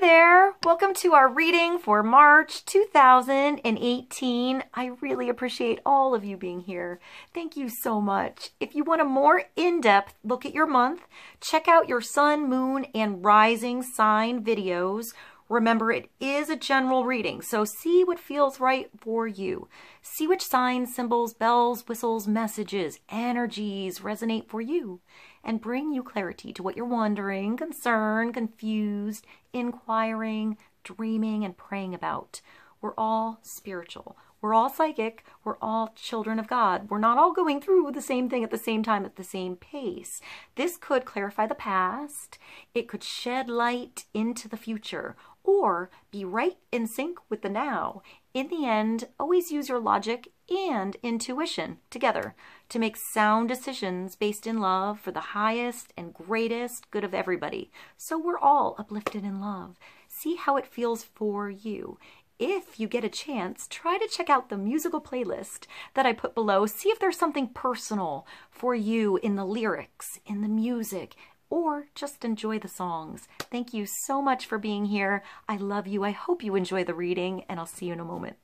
there, welcome to our reading for March 2018. I really appreciate all of you being here. Thank you so much. If you want a more in-depth look at your month, check out your sun, moon, and rising sign videos. Remember, it is a general reading, so see what feels right for you. See which signs, symbols, bells, whistles, messages, energies resonate for you and bring you clarity to what you're wondering, concerned, confused, inquiring, dreaming, and praying about. We're all spiritual. We're all psychic. We're all children of God. We're not all going through the same thing at the same time at the same pace. This could clarify the past. It could shed light into the future or be right in sync with the now. In the end, always use your logic and intuition together to make sound decisions based in love for the highest and greatest good of everybody. So we're all uplifted in love. See how it feels for you. If you get a chance, try to check out the musical playlist that I put below. See if there's something personal for you in the lyrics, in the music, or just enjoy the songs. Thank you so much for being here. I love you. I hope you enjoy the reading, and I'll see you in a moment.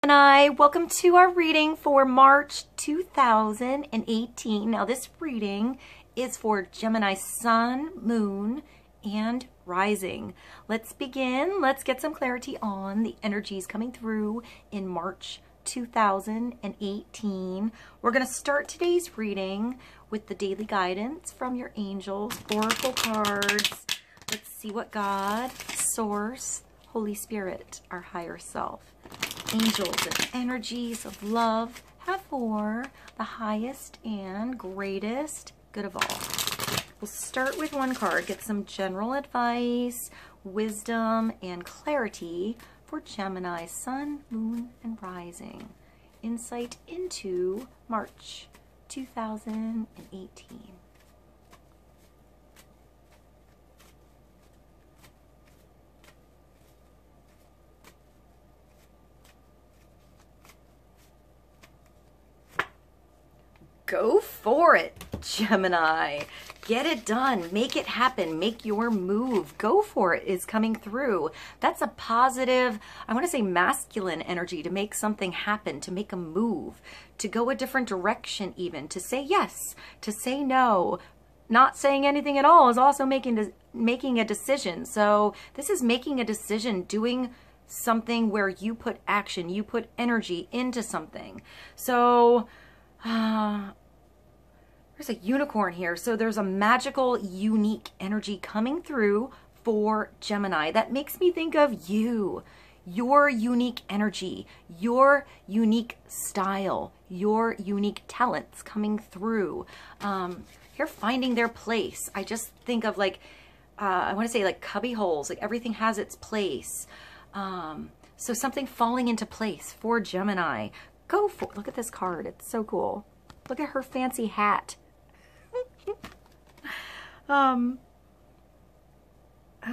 Gemini, welcome to our reading for March 2018. Now this reading is for Gemini sun, moon, and rising. Let's begin. Let's get some clarity on the energies coming through in March 2018. We're going to start today's reading with the daily guidance from your angels, oracle cards. Let's see what God, Source, Holy Spirit, our higher self, angels and energies of love have for the highest and greatest good of all. We'll start with one card, get some general advice, wisdom, and clarity for Gemini sun, moon, and rising. Insight into March 2018. Go for it, Gemini. Get it done. Make it happen. Make your move. Go for it is coming through. That's a positive, I want to say masculine energy to make something happen, to make a move, to go a different direction even, to say yes, to say no. Not saying anything at all is also making a decision. So this is making a decision, doing something where you put action, you put energy into something. So there's a unicorn here. So there's a magical, unique energy coming through for Gemini. That makes me think of you, your unique energy, your unique style, your unique talents coming through. You're finding their place. I just think of like, I want to say like cubby holes, like everything has its place. So something falling into place for Gemini. Go for, look at this card. It's so cool. Look at her fancy hat. I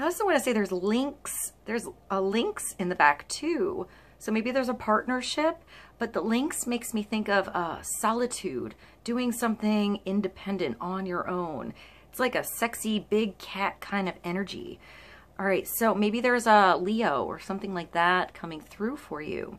also want to say there's links. There's a links in the back too. So maybe there's a partnership, but the links makes me think of solitude, doing something independent on your own. It's like a sexy big cat kind of energy. All right, so maybe there's a Leo or something like that coming through for you.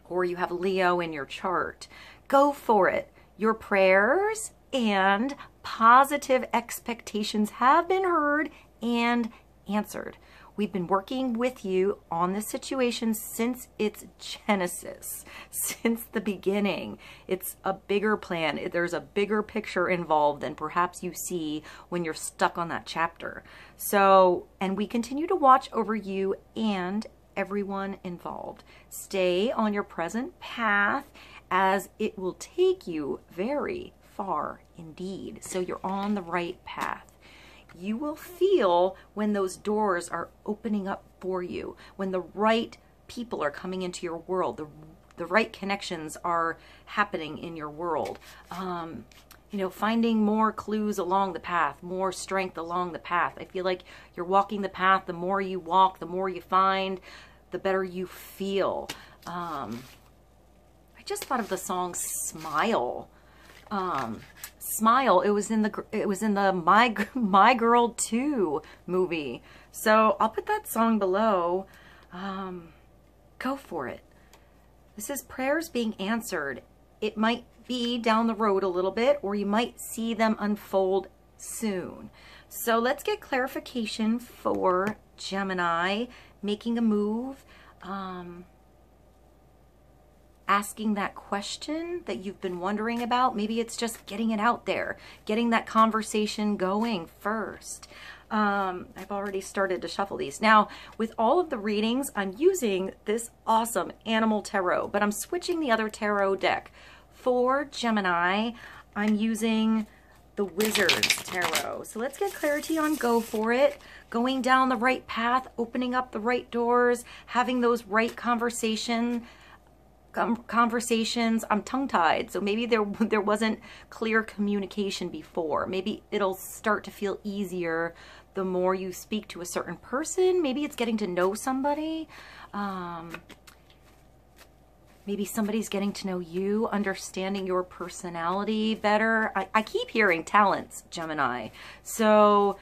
Or you have Leo in your chart. Go for it. Your prayers and positive expectations have been heard and answered. We've been working with you on this situation since its genesis, since the beginning. It's a bigger plan. There's a bigger picture involved than perhaps you see when you're stuck on that chapter. So, and we continue to watch over you and everyone involved. Stay on your present path as it will take you very far indeed. So you're on the right path. You will feel when those doors are opening up for you, when the right people are coming into your world, the right connections are happening in your world. You know, finding more clues along the path, more strength along the path. I feel like you're walking the path. The more you walk, the more you find, the better you feel. I just thought of the song Smile. Smile, it was in the My Girl 2 movie. So I'll put that song below. Go for it. This is prayers being answered. It might be down the road a little bit, or you might see them unfold soon. So let's get clarification for Gemini, making a move, asking that question that you've been wondering about. Maybe it's just getting it out there, getting that conversation going first. I've already started to shuffle these. Now, with all of the readings, I'm using this awesome Animal Tarot, but I'm switching the other tarot deck. For Gemini, I'm using the Wizard's Tarot. So let's get clarity on go for it, going down the right path, opening up the right doors, having those right conversations. I'm tongue-tied, so maybe there wasn't clear communication before. Maybe it'll start to feel easier the more you speak to a certain person. Maybe it's getting to know somebody. Maybe somebody's getting to know you, understanding your personality better. I keep hearing talents, Gemini. So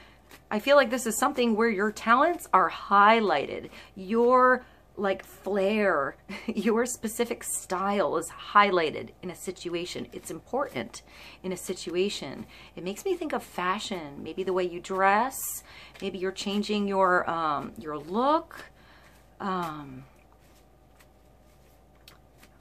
I feel like this is something where your talents are highlighted. Your like flair, your specific style is highlighted in a situation. It's important in a situation. It makes me think of fashion, maybe the way you dress, maybe you're changing your look.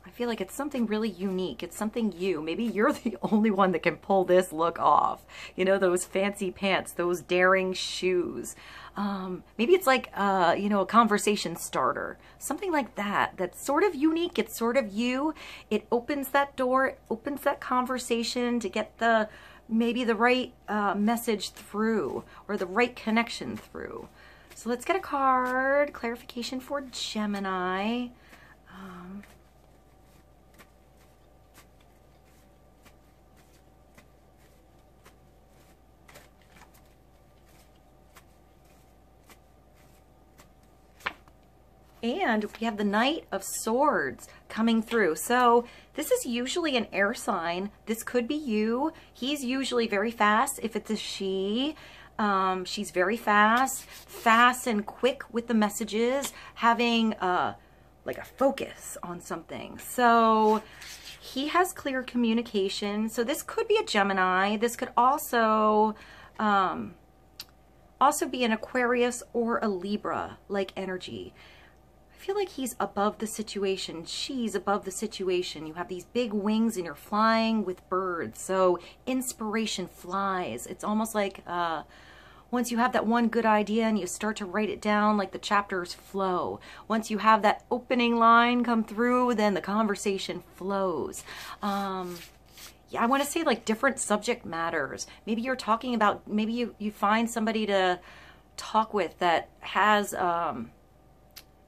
I feel like it's something really unique. It's something you. Maybe you're the only one that can pull this look off. You know, those fancy pants, those daring shoes. Maybe it's like, you know, a conversation starter. Something like that. That's sort of unique. It's sort of you. It opens that door, it opens that conversation to get the, maybe the right message through, or the right connection through. So let's get a card. Clarification for Gemini. And we have the Knight of Swords coming through. So this is usually an air sign. This could be you. He's usually very fast. If it's a she, she's very fast and quick with the messages, having like a focus on something. So he has clear communication. So this could be a Gemini. This could also be an Aquarius or a Libra like energy. I feel like he's above the situation. She's above the situation. You have these big wings and you're flying with birds. So inspiration flies. It's almost like once you have that one good idea and you start to write it down, like the chapters flow. Once you have that opening line come through, then the conversation flows. Yeah, I want to say like different subject matters. Maybe you're talking about, maybe you find somebody to talk with that has...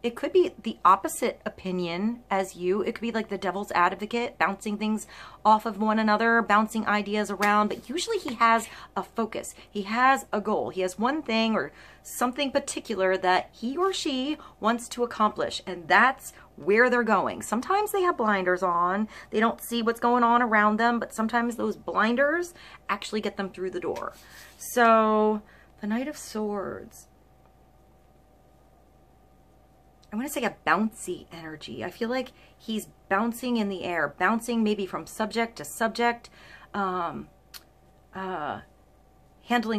it could be the opposite opinion as you. It could be like the devil's advocate, bouncing things off of one another, bouncing ideas around. But usually he has a focus. He has a goal. He has one thing or something particular that he or she wants to accomplish. And that's where they're going. Sometimes they have blinders on. They don't see what's going on around them. But sometimes those blinders actually get them through the door. So the Knight of Swords. I want to say a bouncy energy. I feel like he's bouncing in the air, bouncing maybe from subject to subject, handling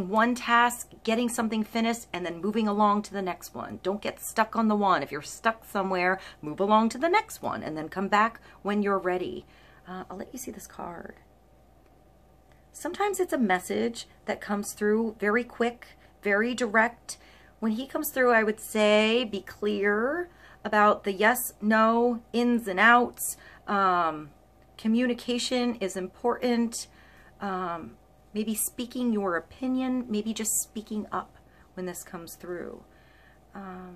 one task, getting something finished, and then moving along to the next one. Don't get stuck on the one. If you're stuck somewhere, move along to the next one, and then come back when you're ready. I'll let you see this card. Sometimes it's a message that comes through very quick, very direct. When he comes through, I would say be clear about the yes, no, ins and outs. Communication is important. Maybe speaking your opinion, maybe just speaking up when this comes through. I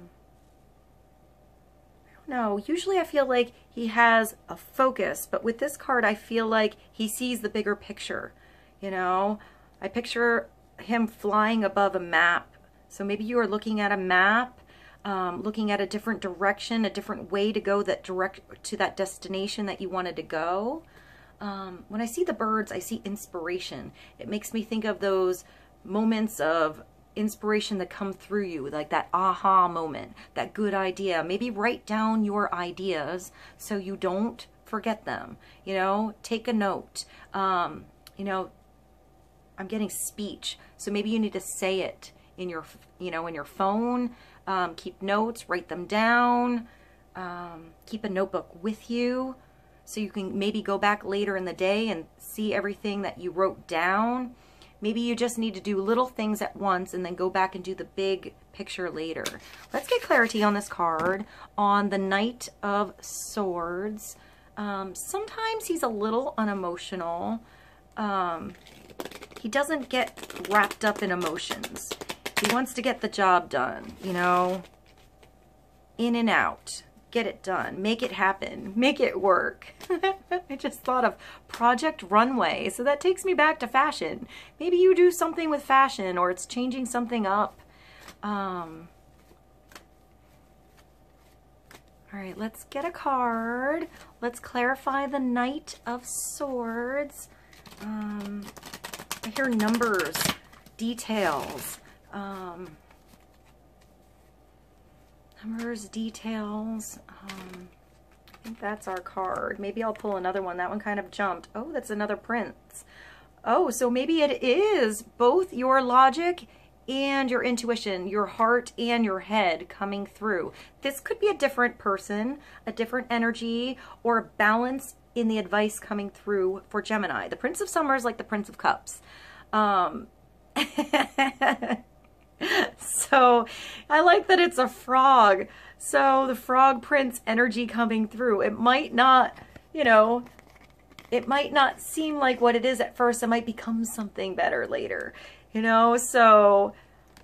don't know. Usually I feel like he has a focus, but with this card, I feel like he sees the bigger picture. You know, I picture him flying above a map. So maybe you are looking at a map, looking at a different direction, a different way to go that direct to that destination that you wanted to go. When I see the birds, I see inspiration. It makes me think of those moments of inspiration that come through you, like that aha moment, that good idea. Maybe write down your ideas so you don't forget them. You know, take a note. You know, I'm getting speech, so maybe you need to say it in your, you know, in your phone. Keep notes, write them down. Keep a notebook with you so you can maybe go back later in the day and see everything that you wrote down. Maybe you just need to do little things at once and then go back and do the big picture later. Let's get clarity on this card on the Knight of Swords. Sometimes he's a little unemotional. He doesn't get wrapped up in emotions. He wants to get the job done, you know, in and out. Get it done, make it happen, make it work. I just thought of Project Runway, so that takes me back to fashion. Maybe you do something with fashion, or it's changing something up. All right, let's get a card. Let's clarify the Knight of Swords. I hear numbers, details. Numbers, details. I think that's our card. Maybe I'll pull another one. That one kind of jumped. Oh, that's another prince. Oh, so maybe it is both your logic and your intuition, your heart and your head coming through. This could be a different person, a different energy, or a balance in the advice coming through for Gemini. The Prince of Summer is like the Prince of Cups. So I like that it's a frog. So the frog prince energy coming through. It might not, you know, it might not seem like what it is at first. It might become something better later, you know? So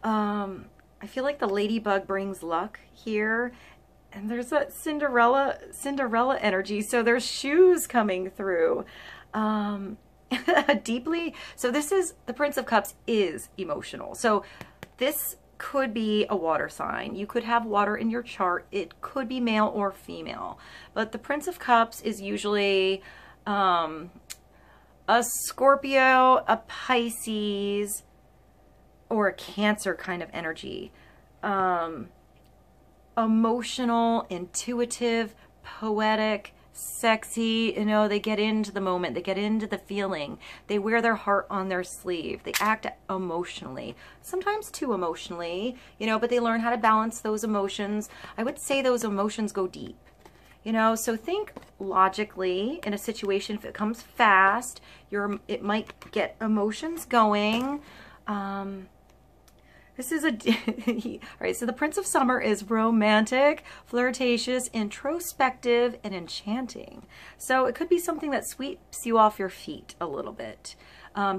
I feel like the ladybug brings luck here. And there's that Cinderella energy. So there's shoes coming through. Deeply. So this is, the Prince of Cups is emotional. So this could be a water sign. You could have water in your chart. It could be male or female. But the Prince of Cups is usually a Scorpio, a Pisces, or a Cancer kind of energy. Emotional, intuitive, poetic, sexy, you know, they get into the moment, they get into the feeling, they wear their heart on their sleeve, they act emotionally, sometimes too emotionally, you know, but they learn how to balance those emotions. I would say those emotions go deep, you know, so think logically in a situation. If it comes fast, it might get emotions going. This is all right, so the Prince of Summer is romantic, flirtatious, introspective, and enchanting. So it could be something that sweeps you off your feet a little bit.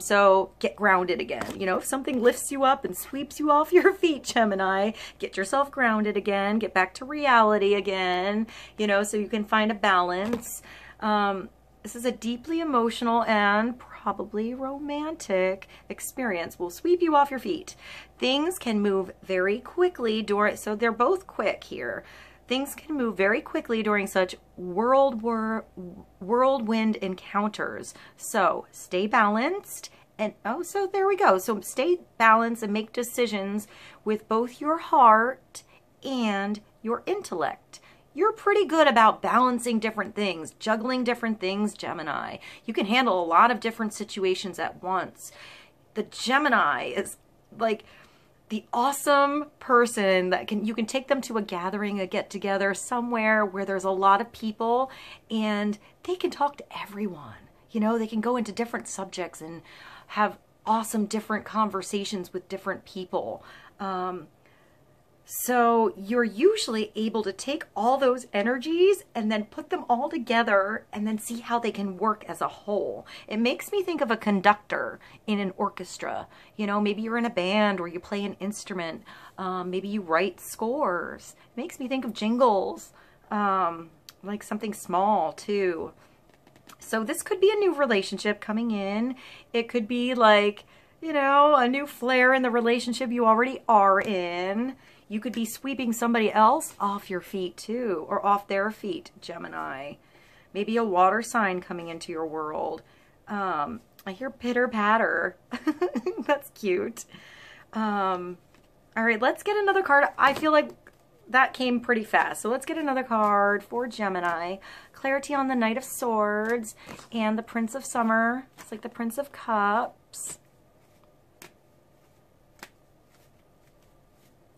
So get grounded again. You know, if something lifts you up and sweeps you off your feet, Gemini, get yourself grounded again, get back to reality again, you know, so you can find a balance. This is a deeply emotional and probably romantic experience. Will sweep you off your feet. Things can move very quickly during, so they're both quick here. Things can move very quickly during such whirlwind encounters. So stay balanced. And oh, so there we go. So stay balanced and make decisions with both your heart and your intellect. You're pretty good about balancing different things, juggling different things, Gemini. You can handle a lot of different situations at once. The Gemini is like the awesome person that you can take them to a gathering, a get-together, somewhere where there's a lot of people, and they can talk to everyone. You know, they can go into different subjects and have awesome different conversations with different people. So you're usually able to take all those energies and then put them all together and then see how they can work as a whole. It makes me think of a conductor in an orchestra. You know, maybe you're in a band or you play an instrument. Maybe you write scores. It makes me think of jingles, like something small too. So this could be a new relationship coming in. It could be like, you know, a new flair in the relationship you already are in. You could be sweeping somebody else off your feet too, or off their feet, Gemini. Maybe a water sign coming into your world. I hear pitter patter. That's cute. All right, let's get another card. I feel like that came pretty fast. So let's get another card for Gemini. Clarity on the Knight of Swords and the Prince of Summer. It's like the Prince of Cups.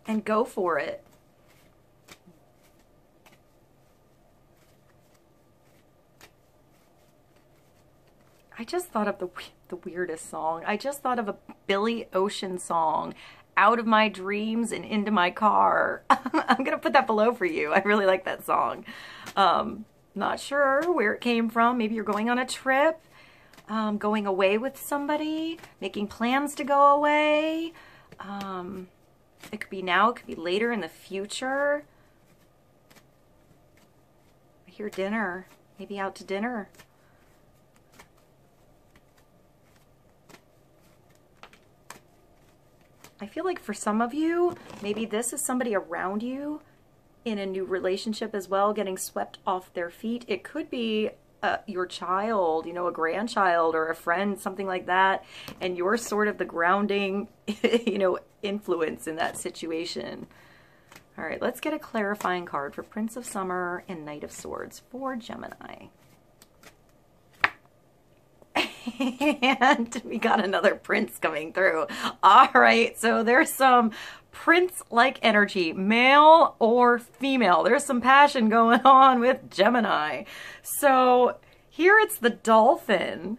And go for it. I just thought of the weirdest song. I just thought of a Billy Ocean song, Out of My Dreams and Into My Car. I'm going to put that below for you. I really like that song. Not sure where it came from. Maybe you're going on a trip, going away with somebody, making plans to go away. It could be now, it could be later in the future. I hear dinner, maybe out to dinner. I feel like for some of you, maybe this is somebody around you in a new relationship as well, getting swept off their feet. It could be your child, you know, a grandchild or a friend, something like that. And you're sort of the grounding, you know, influence in that situation. All right, let's get a clarifying card for Prince of Summer and Knight of Swords for Gemini. And we got another prince coming through. All right, so there's some prince-like energy, male or female. There's some passion going on with Gemini. So here it's the dolphin.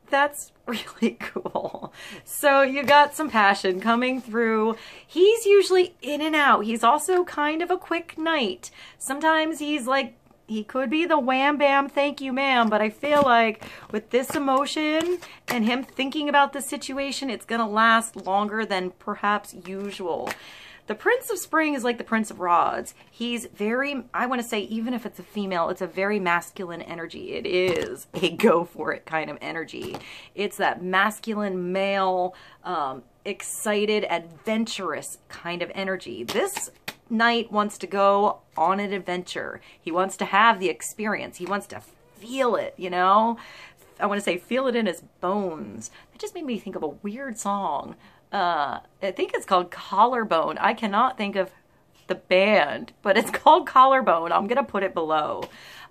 That's really cool. So you got some passion coming through. He's usually in and out. He's also kind of a quick knight. Sometimes he's like, he could be the wham bam thank you ma'am, but I feel like with this emotion and him thinking about the situation, it's gonna last longer than perhaps usual. The Prince of Spring is like the Prince of Rods. He's very, I want to say, even if it's a female, it's a very masculine energy. It is a go for it kind of energy. It's that masculine male, excited, adventurous kind of energy. This knight wants to go on an adventure. He wants to have the experience. He wants to feel it, you know? I want to say feel it in his bones. That just made me think of a weird song. I think it's called Collarbone. I cannot think of the band, but it's called Collarbone. I'm going to put it below.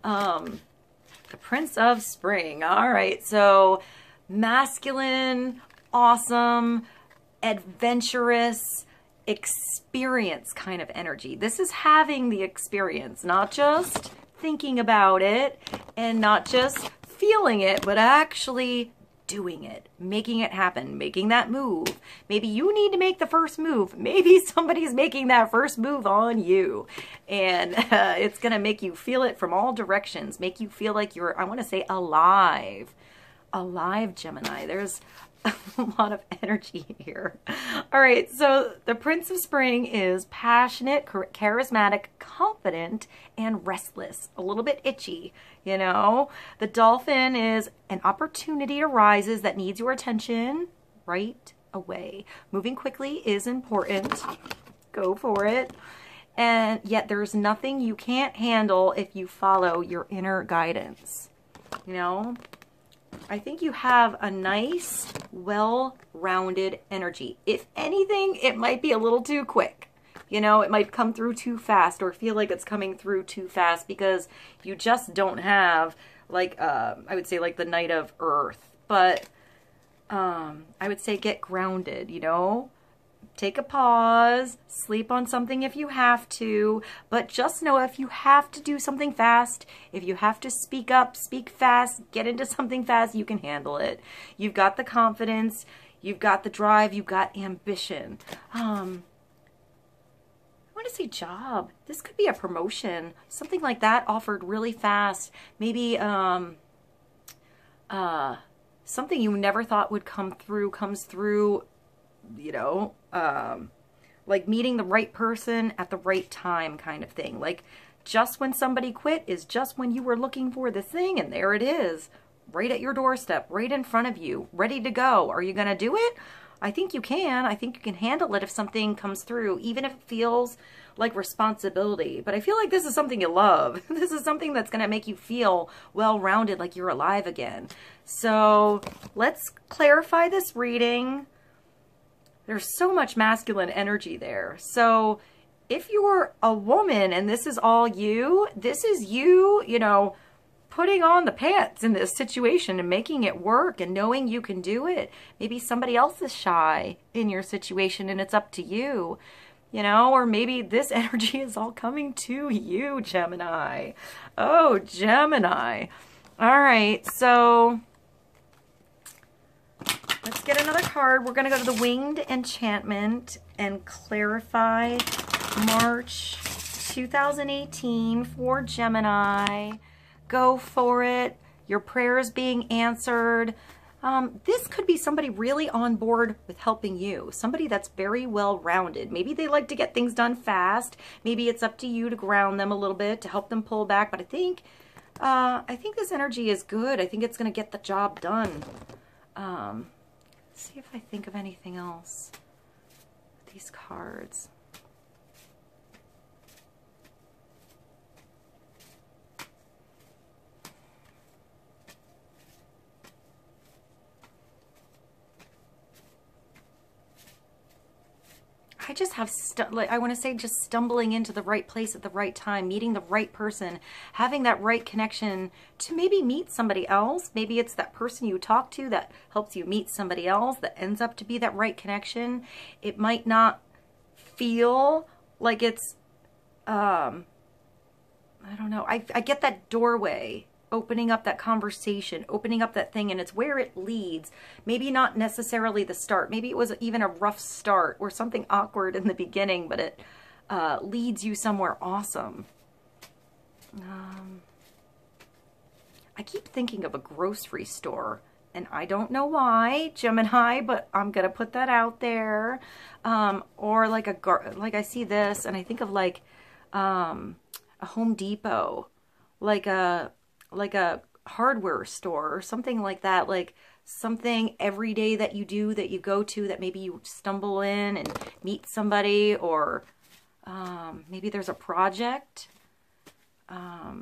The Prince of Spring. All right. So masculine, awesome, adventurous, experience kind of energy. This is having the experience, not just thinking about it and not just feeling it, but actually doing it, making it happen, making that move. Maybe you need to make the first move. Maybe somebody's making that first move on you. And it's going to make you feel it from all directions, make you feel like you're, I want to say, alive. Alive, Gemini. There's a lot of energy here. All right, so the Prince of Spring is passionate, charismatic, confident, and restless. A little bit itchy, you know. The dolphin is an opportunity arises that needs your attention right away. Moving quickly is important. Go for it. And yet there's nothing you can't handle if you follow your inner guidance, you know. I think you have a nice, well-rounded energy. If anything, it might be a little too quick. You know, it might come through too fast or feel like it's coming through too fast because you just don't have, like, I would say, like the Knight of Earth. But I would say get grounded, you know. Take a pause, sleep on something if you have to, but just know if you have to do something fast, if you have to speak up, speak fast, get into something fast, you can handle it. You've got the confidence, you've got the drive, you've got ambition. I want to say job. This could be a promotion, something like that offered really fast. Maybe something you never thought would come through, comes through, you know, like meeting the right person at the right time kind of thing. Like just when somebody quit is just when you were looking for the thing, and there it is, right at your doorstep, right in front of you, ready to go. Are you going to do it? I think you can. I think you can handle it if something comes through, even if it feels like responsibility. But I feel like this is something you love. This is something that's going to make you feel well-rounded, like you're alive again. So let's clarify this reading. There's so much masculine energy there. So if you're a woman and this is all you, this is you, you know, putting on the pants in this situation and making it work and knowing you can do it. Maybe somebody else is shy in your situation and it's up to you, you know, or maybe this energy is all coming to you, Gemini. Oh, Gemini. All right, so let's get another card. We're going to go to the Winged Enchantment and clarify March 2018 for Gemini. Go for it. Your prayers being answered. This could be somebody really on board with helping you. Somebody that's very well-rounded. Maybe they like to get things done fast. Maybe it's up to you to ground them a little bit, to help them pull back. But I think this energy is good. I think it's going to get the job done. Let's see if I think of anything else with these cards. I just have, I want to say just stumbling into the right place at the right time, meeting the right person, having that right connection to maybe meet somebody else. Maybe it's that person you talk to that helps you meet somebody else that ends up to be that right connection. It might not feel like it's, I don't know. I get that doorway, opening up that conversation, opening up that thing, and it's where it leads. Maybe not necessarily the start. Maybe it was even a rough start or something awkward in the beginning, but it leads you somewhere awesome. I keep thinking of a grocery store, and I don't know why, Gemini, but I'm going to put that out there. Or like I see this, and I think of like a Home Depot, like a hardware store or something like that, like something every day that you do, that you go to, that maybe you stumble in and meet somebody, or maybe there's a project. I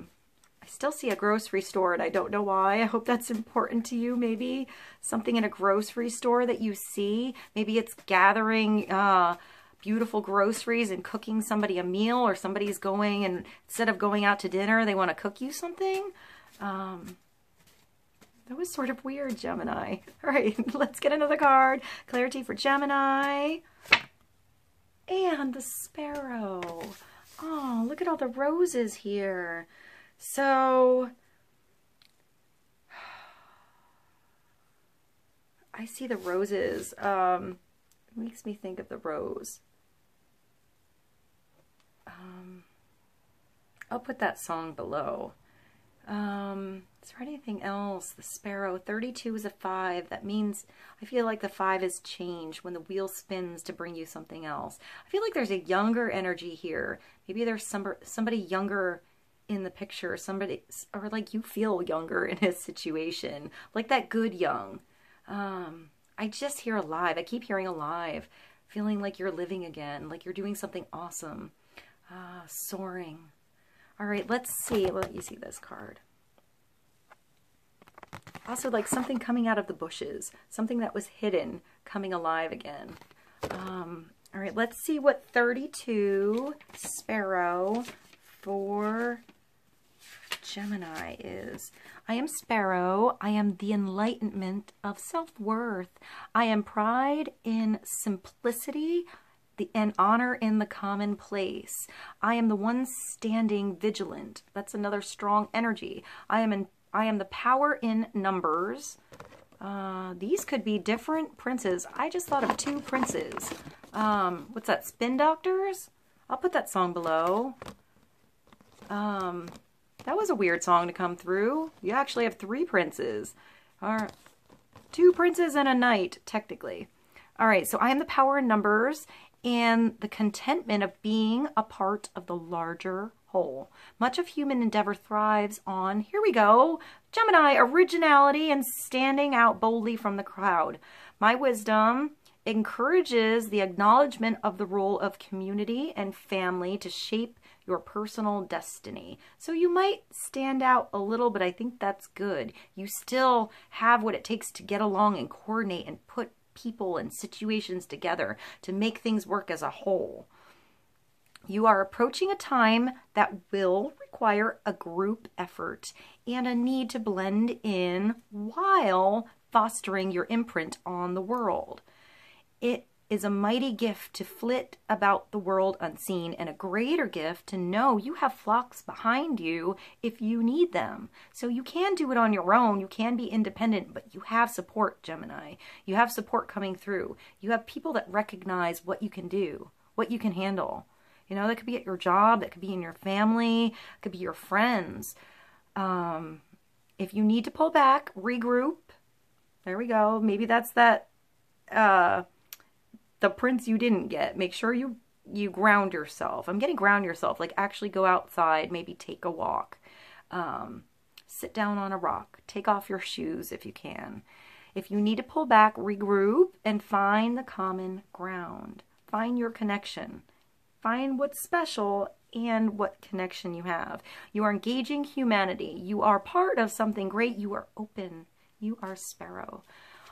still see a grocery store and I don't know why. I hope that's important to you. Maybe something in a grocery store that you see. Maybe it's gathering beautiful groceries and cooking somebody a meal, or somebody's going, and instead of going out to dinner, they want to cook you something. That was sort of weird, Gemini. All right, let's get another card. Clarity for Gemini. And the sparrow. Oh, look at all the roses here. So, I see the roses. It makes me think of the rose. I'll put that song below. Is there anything else? The sparrow, 32 is a 5. That means, I feel like the 5 is change, when the wheel spins to bring you something else. I feel like there's a younger energy here. Maybe there's somebody younger in the picture, somebody, or like you feel younger in his situation, like that good young. I just hear alive. I keep hearing alive, feeling like you're living again, like you're doing something awesome. Soaring. All right, let's see. Let me see this card. Also, like something coming out of the bushes, something that was hidden coming alive again. All right, let's see what 32 sparrow for Gemini is. I am sparrow. I am the enlightenment of self-worth. I am pride in simplicity and honor in the commonplace. I am the one standing vigilant. That's another strong energy. I am the power in numbers. These could be different princes. I just thought of 2 princes. What's that? Spin Doctors? I'll put that song below. That was a weird song to come through. You actually have 3 princes. 2 princes and a knight, technically. All right, so I am the power in numbers and the contentment of being a part of the larger whole. Much of human endeavor thrives on, here we go, Gemini, originality and standing out boldly from the crowd. My wisdom encourages the acknowledgement of the role of community and family to shape your personal destiny. So you might stand out a little, but I think that's good. You still have what it takes to get along and coordinate and put people and situations together to make things work as a whole. You are approaching a time that will require a group effort and a need to blend in while fostering your imprint on the world. It is a mighty gift to flit about the world unseen, and a greater gift to know you have flocks behind you if you need them. So you can do it on your own, you can be independent, but you have support, Gemini. You have support coming through. You have people that recognize what you can do, what you can handle. You know, that could be at your job, that could be in your family, it could be your friends. If you need to pull back, regroup. There we go. Maybe that's that the prince you didn't get. Make sure you ground yourself. I'm getting ground yourself, like actually go outside, maybe take a walk. Sit down on a rock. Take off your shoes if you can. If you need to pull back, regroup and find the common ground. Find your connection. Find what's special and what connection you have. You are engaging humanity. You are part of something great. You are open. You are Sparrow.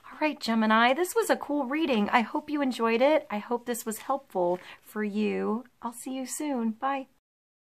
All right, Gemini, this was a cool reading. I hope you enjoyed it. I hope this was helpful for you. I'll see you soon. Bye.